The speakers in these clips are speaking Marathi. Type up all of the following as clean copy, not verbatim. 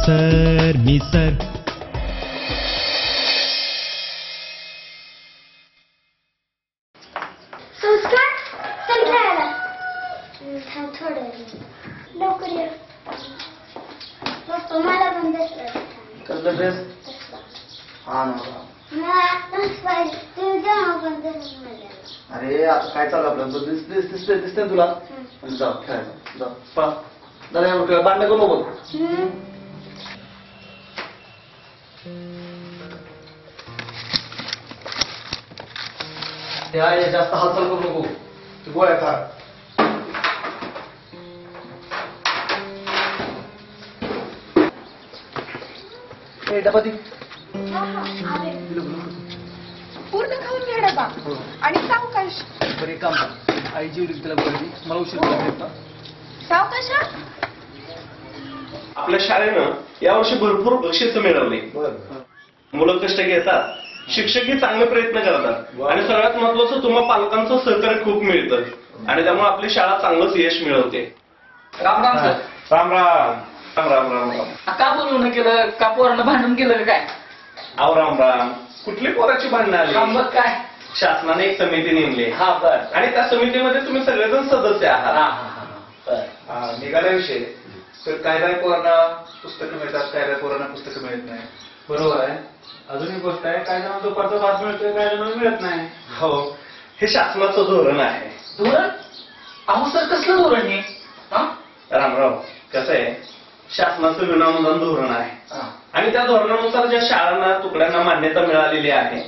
सर मी सर संस्कार संध्याला थोडं लवकर ये बघतो मला पण कसला ड्रेस हा ना अरे आता काय चालू आपलं दिसतंय तुला जाऊ खेळायला जाऊ पा दादा भांडण करू नको जास्त हालचाल करू नको तू गोळ्या खा डबा दी पूर्ण खाऊन घ्या डबा आणि सावकाश बरे काम आई जेवढी तिला गोळी मला उशीर सावकाश आपल्या शाळेनं यावर्षी भरपूर बक्षीस मिळवली मुलं कष्ट घेतात शिक्षकही चांगले प्रयत्न करतात आणि सगळ्यात महत्वाचं तुम्हाला पालकांचं सहकार्य खूप मिळतं आणि त्यामुळे आपली शाळा चांगलंच यश मिळवते राम राम सर राम राम राम राम राम राम का बोलवणं केलं का पोरानं भांडण केलं काय अहो राम राम कुठली पोराची भांडणं आली मग काय शासनाने एक समिती नेमली हा बर आणि त्या समितीमध्ये तुम्ही सगळेजण सदस्य आहात निघाला विषय तर काय काय पोरांना पुस्तकं मिळतात काय काय पोरांना पुस्तकं मिळत नाही बरोबर आहे अजून एक गोष्ट आहे काय जणांना दुपारचा भात मिळतोय काय जणांना मिळत नाही हो हे शासनाचं धोरण आहे धोरण अहो सर कसलं धोरण हे रामराव कसं आहे शासनाचं विनामूल्य धोरण आहे आणि त्या धोरणानुसार ज्या शाळांना तुकड्यांना मान्यता मिळालेली आहे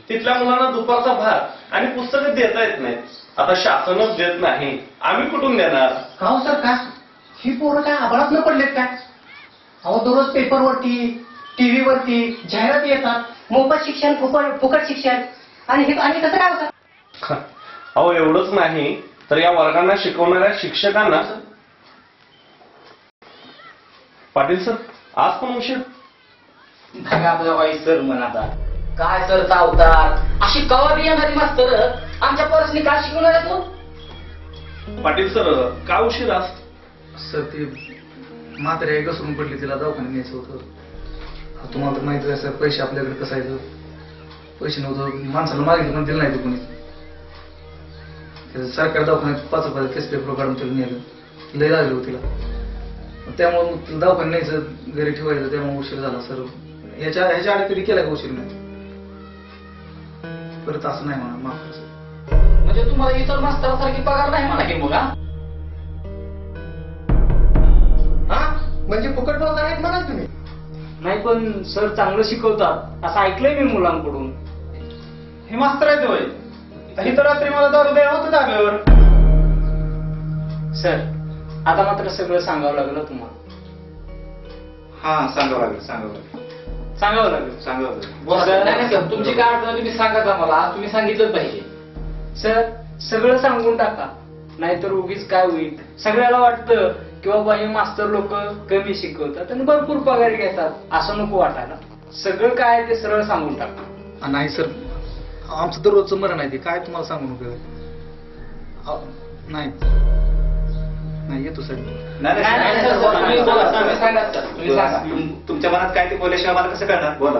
तिथल्या मुलांना दुपारचा भात आणि पुस्तकं देता येत नाहीत आता शासनच देत नाही आम्ही कुठून देणार का हो सर का ही पोरं काय आभाळात न पडलेत काय अहो दररोज पेपरवरती टीव्हीवरती जाहिराती येतात मोफत शिक्षण फुकट शिक्षण आणि हे आणि कसं काय होतं अहो एवढंच नाही तर या वर्गांना शिकवणाऱ्या शिक्षकांना पाटील सर आज पण उशीर सर म्हणा काय सर चावतात अशी कवा बी येणारी मास्तर आमच्या पोरांनी काय शिकवणार आहे तो पाटील सर का उशीर आज सर ते म्हातारी घसरून पडली तिला दवाखान्यात न्यायचं होतं तुम्हाला तर माहिती आहे सर पैसे आपल्याकडे कसायचं पैसे नव्हतं माणसाला मागितलं पण दिलं नाही कोणी सरकार दवाखान्यात 5 रुपयाला केस पेपर काढून तिला नेलं लय लागलं होतं तिला त्यामुळे मग तिला दवाखान्यात न्यायचं घरी ठेवायचं त्यामुळे उशीर झाला सर ह्याच्या आधी कधी केला का उशीर नाही परत असं नाही म्हणा माफ म्हणजे तुम्हाला इतर मास्तरासारखी पगार नाही म्हणा की मग म्हणजे फुकट बोलत आहेत म्हणा तुम्ही नाही पण सर चांगलं शिकवतात असं ऐकलंय मी मुलांकडून हे मास्तर आहे होय ही तर रात्री मला दारू द्यायला होतं धाब्यावर सर आता मात्र सगळं सांगावं लागलं तुम्हाला हा सांगावं लागेल सांगावं लागेल नाही सर तुमची काय अडचण तुम्ही सांगा मला आज तुम्ही सांगितलंच पाहिजे सर सगळं सांगून टाका नाहीतर उगीच काय होईल सगळ्याला वाटतं की बाबा हे मास्तर लोक कमी शिकवतात आणि भरपूर पगार घेतात असं नको वाटायला सगळं काय ते सरळ सांगून टाका नाही सर आमचं दररोजचं मरण आहे ते काय तुम्हाला सांगू नको नाही येतो सर तुमच्या मनात काय ते बोलल्याशिवाय मला कसं कळणार बोला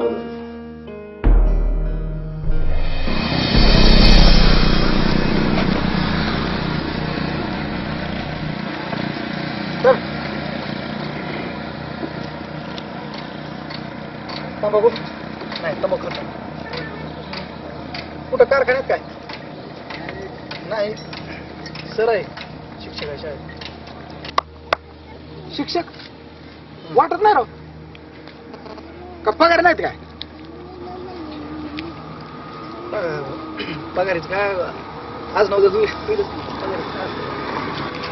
तंबाखू नाही तंबाखू कुठं कारखान्यात काय नाही सर आहे शिक्षक आहे शाळेत शिक्षक वाटत नाही राव का पगार नाहीत काय पगारीच काय आज नव्हतं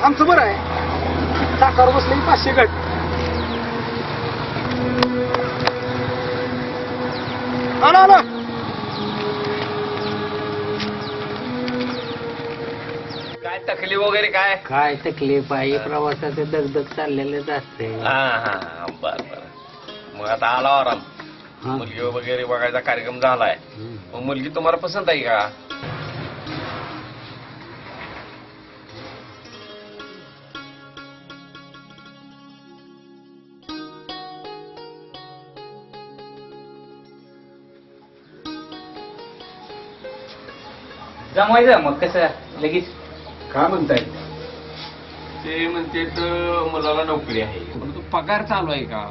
आमचं बरं आहे टाकावर बसले 500 गट आलो काय तकलीफ वगैरे काय तकलीफ आहे प्रवासाचं दगदग चाललेलंच असते बर बर मग आता आला आराम. मुलगी वगैरे बघायचा कार्यक्रम झालाय. मग मुलगी तुम्हाला पसंत आहे का? जमवायचं मग कसं लगेच. काय म्हणताय? ते म्हणते तर मुलाला नोकरी आहे, परंतु पगार चालू आहे का?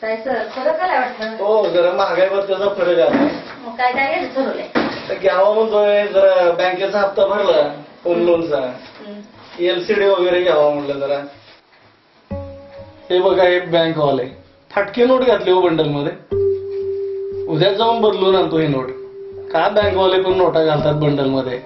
काय सर फरक आला वाटतं. हो जरा महागाईवर त्याचा फरक आला. मग काय काय घ्यायचं ठरवलंय. घ्यावा म्हणतोय जरा बँकेचा हप्ता भरला होम लोनचा. एलसीडी वगैरे घ्यावा म्हटलं जरा. हे बघा हे बँक हॉल आहे. फाटके नोट घातले हो बंडल मध्ये. उद्या जाऊन बदलून आणतो ही नोट. का बँकवाले पण नोटा घालतात बंडल मध्ये.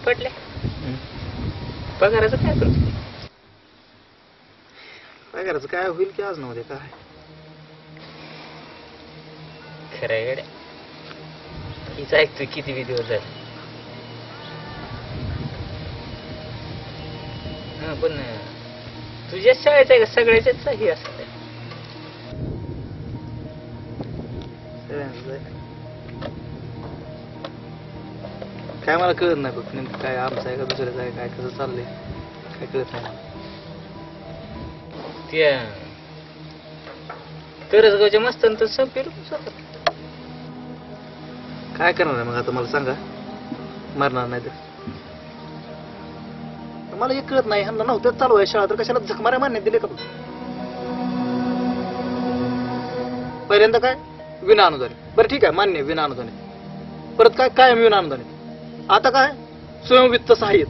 पटले पगाराचं काय करतो. पगाराचं काय होईल की आज नव्हते काय. खरं गड्या हीच ऐकतोय किती बी दिवस झाले. पण तुझ्याच शाळेचं आहे का सगळ्याच्याच हे असत. काय मला कळत नाही बघ नेमकं काय आमचं आहे का दुसऱ्याचं आहे काय कसं चाललंय काय कळत नाही मला. त्या करसगावच्या मस्तान तर संपेल. काय करणार आहे मग आता मला सांगा. मरणार नाही तर मला हे कळत नाही. ह्यांना नव्हतं चालू आहे शाळा तर कशाला झकमाऱ्या मान्य दिले का. पहिल्यांदा काय विना अनुदाने. बरं ठीक आहे मान्य विना अनुदाने. परत काय कायम विना अनुदाने. आता काय स्वयंवित्त सहाय्य.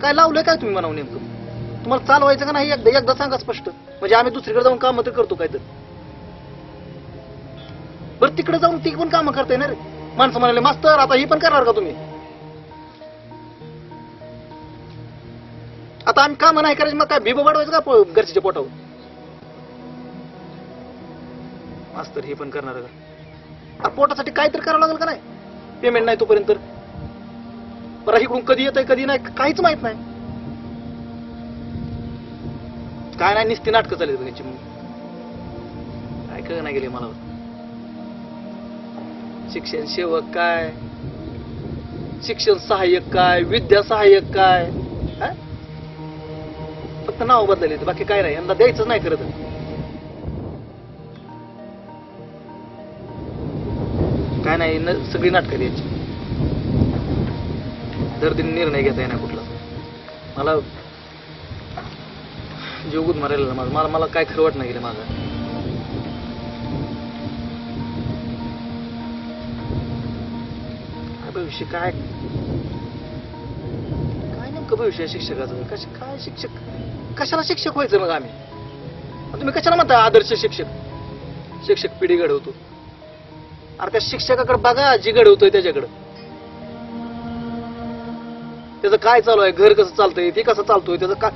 काय लावलंय काय तुम्ही म्हणावं नेमकं. तुम्हाला चालवायचं का नाही एकदा सांगा स्पष्ट. म्हणजे आम्ही दुसरीकडे जाऊन काम तर करतो काय तर. बरं तिकडे जाऊन ती पण कामं करताय ना रे. माणसं म्हणाले मास्तर आता ही पण करणार का तुम्ही. आता आम्ही कामं नाही करायची मग काय भिब वाढवायचं का घरच्या पोटावर. मास्तर हे पण करणार का. पोटासाठी काय तर करावं लागेल का नाही. पेमेंट नाही तोपर्यंत. बरं इकडून कधी येत आहे कधी नाही काहीच माहित नाही. काय नाही निस्ती नाटकं चालली बघायची. मग काय कळ नाही गेले मला. शिक्षण सेवक काय शिक्षण सहाय्यक काय विद्या सहाय्यक काय फक्त नाव बदलले बाकी काय नाही. यंदा द्यायचं नाही करत. काय नाही सगळी नाटकं द्यायची. दर दिन निर्णय घेता येणार कुठला. मला जीव गुद मारायला माझं मला काय खरं वाट नाही गेलं माझं. भविष्य काय काय नेमकं भविष्य शिक्षकाचं. काय शिक्षक कशाला शिक्षक व्हायचं मग आम्ही. तुम्ही कशाला म्हणता आदर्श शिक्षक पिढी घडवतो. अरे त्या शिक्षकाकडे बघा जी घडवतोय त्याच्याकडं. त्याचं काय चालू आहे घर कसं चालतंय ते कसं चालतोय त्याचं काय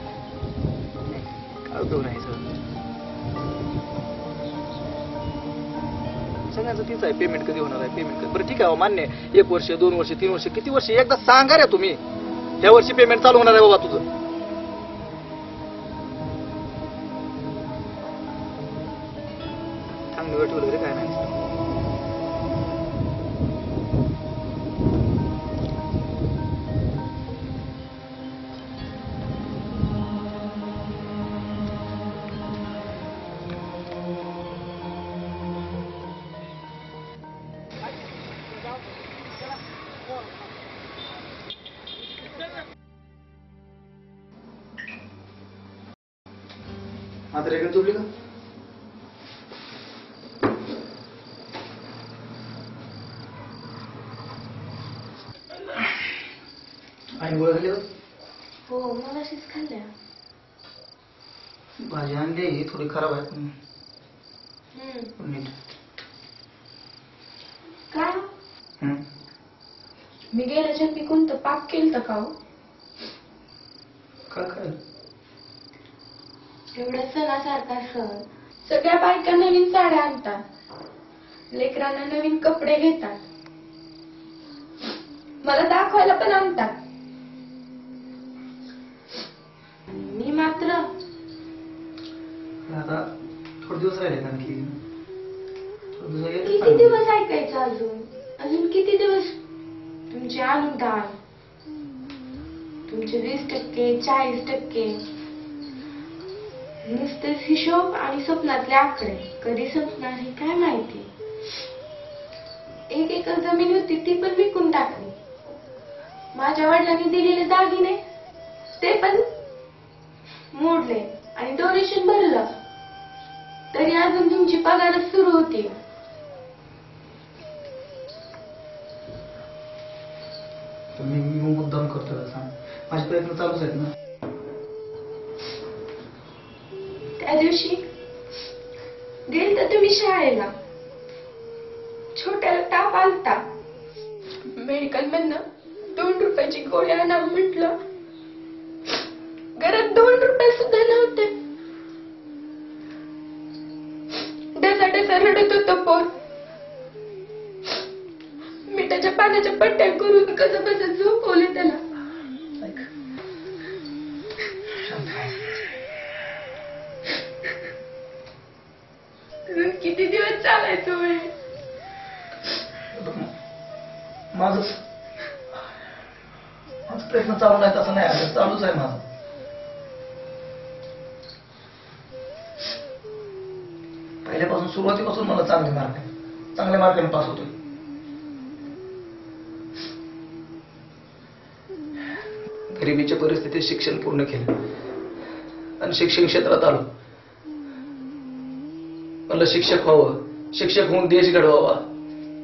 उपयोग नाही. सगळ्यांचं तीच आहे. पेमेंट कधी होणार आहे पेमेंट कधी. बरं ठीक आहे मान्य 1 वर्ष 2 वर्ष 3 वर्ष किती वर्ष एकदा सांगा रे तुम्ही. ह्या वर्षी पेमेंट चालू होणार आहे बाबा तुझं. चांगली वाट वगैरे काय नाही. आता रेगन झोपली का? आणि गोळ्या खाल्ल्या? हो मला अशीच खाल्ल्या. भाजी आणली थोडी खराब आहे पण नीट. काय मी गेल्या जन्मी कोणतं पाप केलं का हो? काय काय एवढा सणासारखा सण सगळ्या बायका नवीन साड्या आणतात, लेकरांना नवीन कपडे घेतात, मला दाखवायला पण आणतात. मी मात्र आता थोडे दिवस राहिले आणखी. किती दिवस ऐकायचं अजून किती दिवस तुमचे अनुदान, तुमचे 20%, 40%, नुसतेच हिशोब आणि स्वप्नातले आकडे. कधी संपणार हे काय माहिती. 1 एकर जमीन होती ती पण विकून टाकली. माझ्या वडिलांनी दिलेले दागिने ते पण मोडले आणि डोनेशन भरलं तरी अजून तुमची पगारच सुरू होती. मी मुद्दाम करतोय सांग, माझे प्रयत्न चालूच आहेत ना. त्या दिवशी गेलता तुम्ही शाळेला, छोट्याला ताप आलता, मेडिकल मधनं 2 रुपयाची गोळी आणा म्हटलं, घरात 2 रुपये सुद्धा नव्हते. डसा रडत होतं पोर. मिठाच्या पाण्याच्या पट्ट्या करून कसं कसं झोपवले त्याला. किती दिवस चालायचं वेळ. माझं प्रयत्न चालू नाही तसं नाही, चालूच आहे माझं. पहिल्यापासून सुरुवातीपासून मला चांगल्या मार्काने पास होतोय. गरिबीच्या परिस्थितीत शिक्षण पूर्ण केलं आणि शिक्षण क्षेत्रात आलो. मला शिक्षक व्हावं, शिक्षक होऊन देश घडवावा,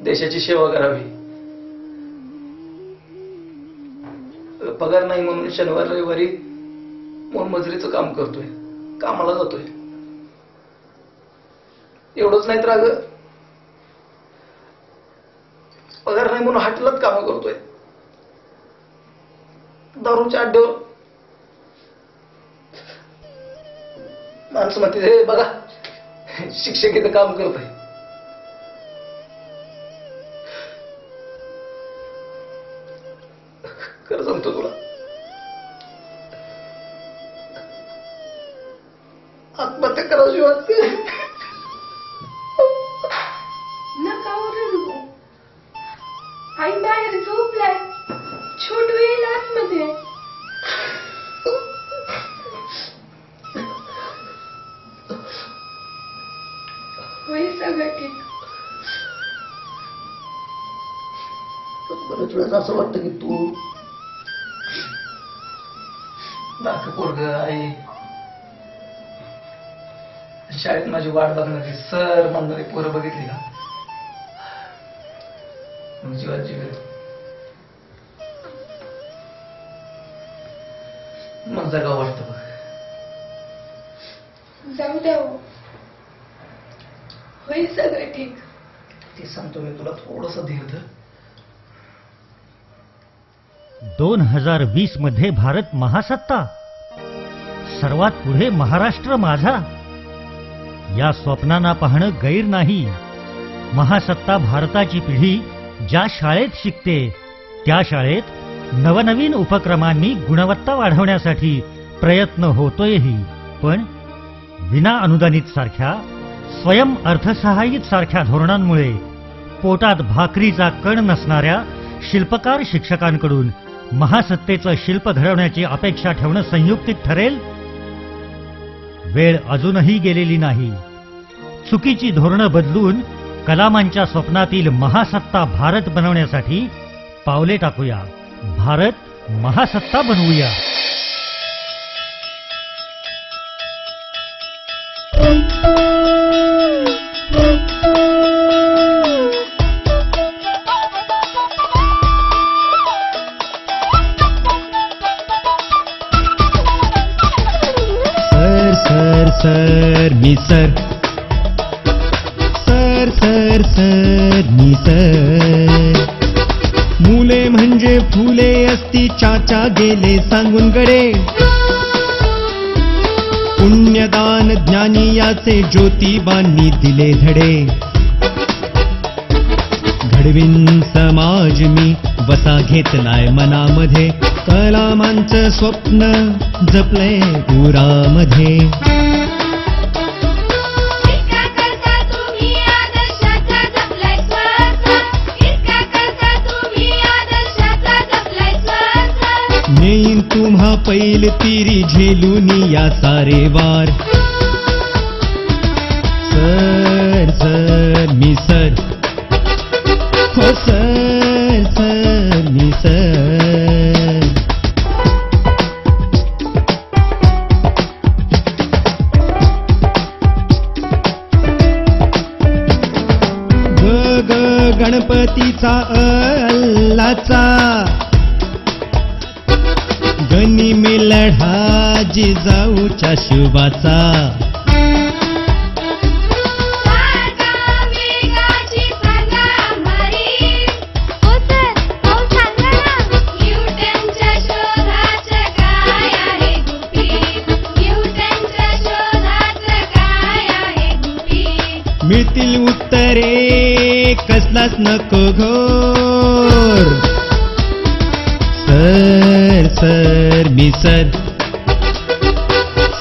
देशाची सेवा करावी. पगार नाही म्हणून शनिवार रविवारी मोलमजुरीचं काम करतोय, कामाला जातोय. एवढंच नाही तर अगं पगार नाही म्हणून हॉटेलात कामं करतोय, दारूच्या अड्ड्यावर. माणसं म्हणते हे बघा शिक्षक इथं काम करत आहे. खरं सांगतो तुला, आत्महत्या करावी वाटते. नका रडू. आई बाहेर झोपलाय, छोटू येईल आतमध्ये. होईल सगळं ठीक. बऱ्याच वेळेस असं वाटतं की तू बारकं पोरगं आई शाळेत माझी वाट बघणारी सर म्हणणारी पोरं बघितली का जीवात जीव मग जगावं वाटतं बघ. जाऊ द्या हो. होईल सगळं ठीक. ते सांगतो मी तुला, थोडस धीर धर. 2020 मध्ये भारत महासत्ता, सर्वात पुढे महाराष्ट्र माझा, या स्वप्नांना पाहणं गैर नाही. महासत्ता भारताची पिढी ज्या शाळेत शिकते त्या शाळेत नवनवीन उपक्रमांनी गुणवत्ता वाढवण्यासाठी प्रयत्न होतोयही. पण विना अनुदानित सारख्या, स्वयं अर्थसहाय्यित सारख्या धोरणांमुळे पोटात भाकरीचा कण नसणाऱ्या शिल्पकार शिक्षकांकडून महासत्तेचं शिल्प घडवण्याची अपेक्षा ठेवणं संयुक्तिक ठरेल. वेळ अजूनही गेलेली नाही. चुकीची धोरणं बदलून कलामांच्या स्वप्नातील महासत्ता भारत बनवण्यासाठी पावले टाकूया. भारत महासत्ता बनवूया. सर मी सर सर सर सर मी सर. मुले म्हणजे फुले असती चाचा गेले सांगून गडे. पुण्यदान ज्ञानी याचे ज्योतिबांनी दिले धडे. घडवीन समाज मी वसा घेतलाय मनामध्ये. कलामांचं स्वप्न जपलंय पुरामध्ये. नेईन तुम्हा पैल तिरी झेलून या सारे वार. सर सर मी सर हो सर सर मी सर. ग ग गणपतीचा अल्लाचा. गणी मी लढा जिजाऊच्या शुभाचा. मिळतील उत्तरे कसलाच नको घोर. सर सर मी सर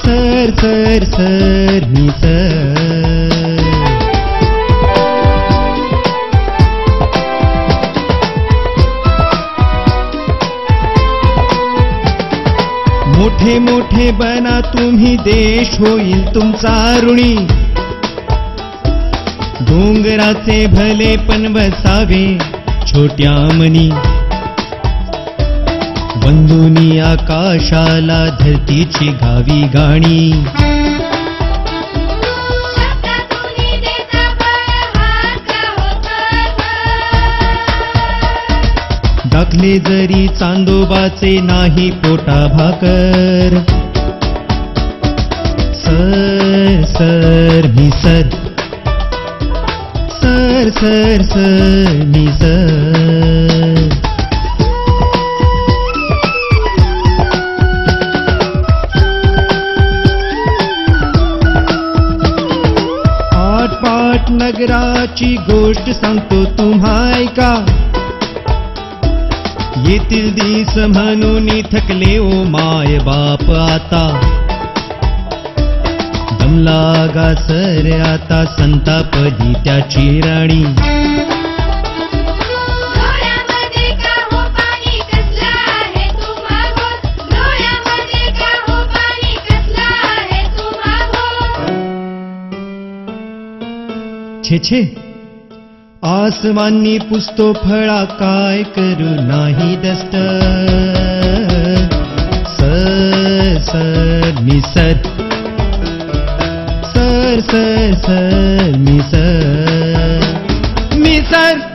सर सर सर मी सर. मोठे मोठे बना तुम्ही देश होईल तुमचा ऋणी. डोंगराचे भले पण बसावे छोट्या मनी. बंधुनी आकाशाला धरतीची गावी गाणी. दाखले जरी चांदोबाचे नाही पोटा भाकर. सर सर मी सर सर सर सर मी सर. आटपाट नगराची गोष्ट सांगतो तुम्हा ऐका. येथील दिस म्हणून थकले ओ माय बाप आता. दमलागा सर आता संतापली त्याची राणी. छे छे आसमानी पुसतो फळा काय करू नाही दस्त. सर सर मी सर सर सर सर मी सर मी सर.